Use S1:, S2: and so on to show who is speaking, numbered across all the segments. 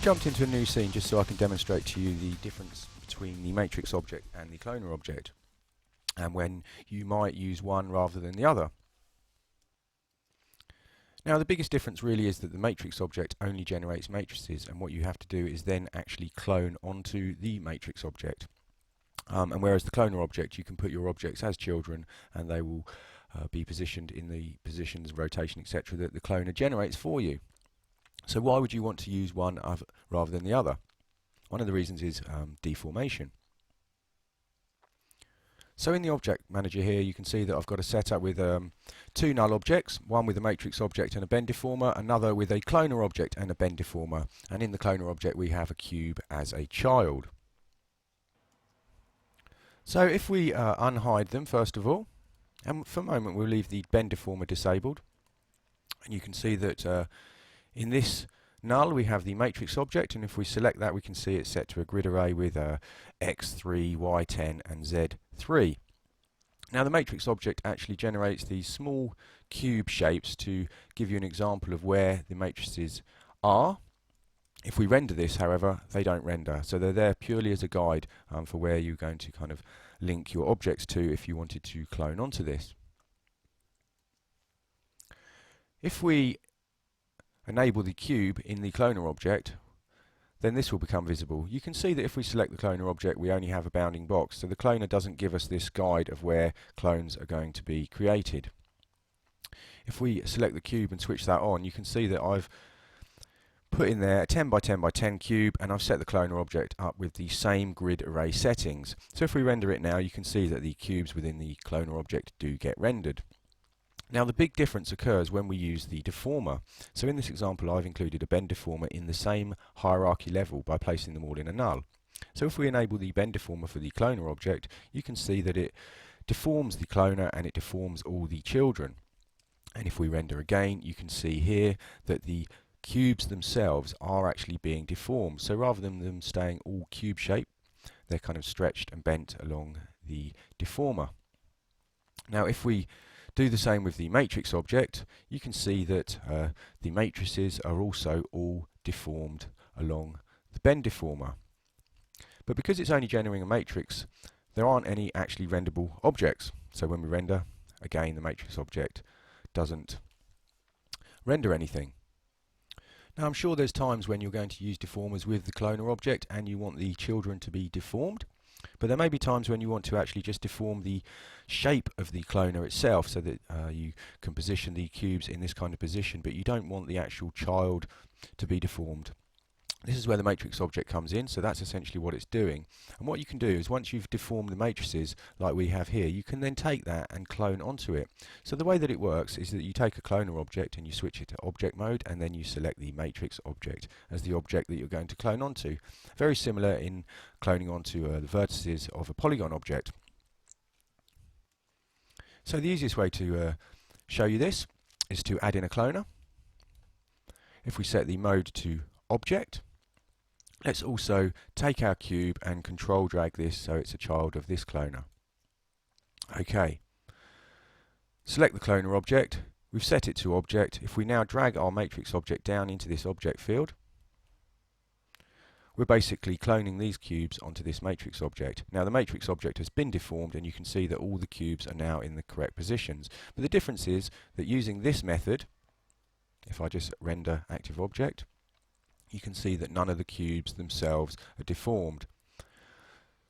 S1: I've jumped into a new scene just so I can demonstrate to you the difference between the matrix object and the cloner object, and when you might use one rather than the other. Now, the biggest difference really is that the matrix object only generates matrices, and what you have to do is then actually clone onto the matrix object. And whereas the cloner object, you can put your objects as children and they will be positioned in the positions, rotation, etc. that the cloner generates for you. So why would you want to use one rather than the other? One of the reasons is deformation. So in the object manager here, you can see that I've got a setup with two null objects, one with a matrix object and a bend deformer, another with a cloner object and a bend deformer, and in the cloner object we have a cube as a child. So if we unhide them first of all, and for a moment we'll leave the bend deformer disabled, and you can see that in this null we have the matrix object, and if we select that we can see it's set to a grid array with x3, y10 and z3. Now the matrix object actually generates these small cube shapes to give you an example of where the matrices are. If we render this, however, they don't render, so they're there purely as a guide for where you're going to kind of link your objects to if you wanted to clone onto this. If we enable the cube in the cloner object, then this will become visible. You can see that if we select the cloner object we only have a bounding box, so the cloner doesn't give us this guide of where clones are going to be created. If we select the cube and switch that on, you can see that I've put in there a 10 by 10 by 10 cube, and I've set the cloner object up with the same grid array settings. So if we render it now, you can see that the cubes within the cloner object do get rendered. Now the big difference occurs when we use the deformer. So in this example I've included a bend deformer in the same hierarchy level by placing them all in a null. So if we enable the bend deformer for the cloner object, you can see that it deforms the cloner and it deforms all the children. And if we render again, you can see here that the cubes themselves are actually being deformed. So rather than them staying all cube shape, they're kind of stretched and bent along the deformer. Now if we do the same with the matrix object, you can see that the matrices are also all deformed along the bend deformer. But because it's only generating a matrix, there aren't any actually renderable objects. So when we render, again the matrix object doesn't render anything. Now I'm sure there's times when you're going to use deformers with the cloner object and you want the children to be deformed. But there may be times when you want to actually just deform the shape of the cloner itself so that you can position the cubes in this kind of position, but you don't want the actual child to be deformed. This is where the matrix object comes in, so that's essentially what it's doing. And what you can do is once you've deformed the matrices like we have here, you can then take that and clone onto it. So the way that it works is that you take a cloner object and you switch it to object mode, and then you select the matrix object as the object that you're going to clone onto. Very similar in cloning onto the vertices of a polygon object. So the easiest way to show you this is to add in a cloner. If we set the mode to object, let's also take our cube and control drag this so it's a child of this cloner. Okay, select the cloner object, we've set it to object. If we now drag our matrix object down into this object field, we're basically cloning these cubes onto this matrix object. Now the matrix object has been deformed and you can see that all the cubes are now in the correct positions. But the difference is that using this method, if I just render active object, you can see that none of the cubes themselves are deformed.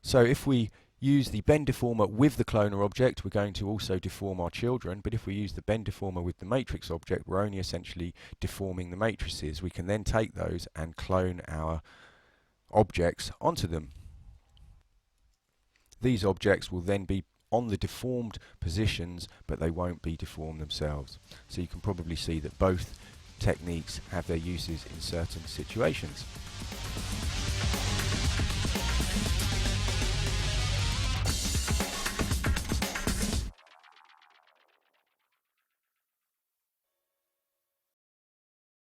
S1: So if we use the bend deformer with the cloner object, we're going to also deform our children, but if we use the bend deformer with the matrix object, we're only essentially deforming the matrices. We can then take those and clone our objects onto them. These objects will then be on the deformed positions, but they won't be deformed themselves. So you can probably see that both techniques have their uses in certain situations.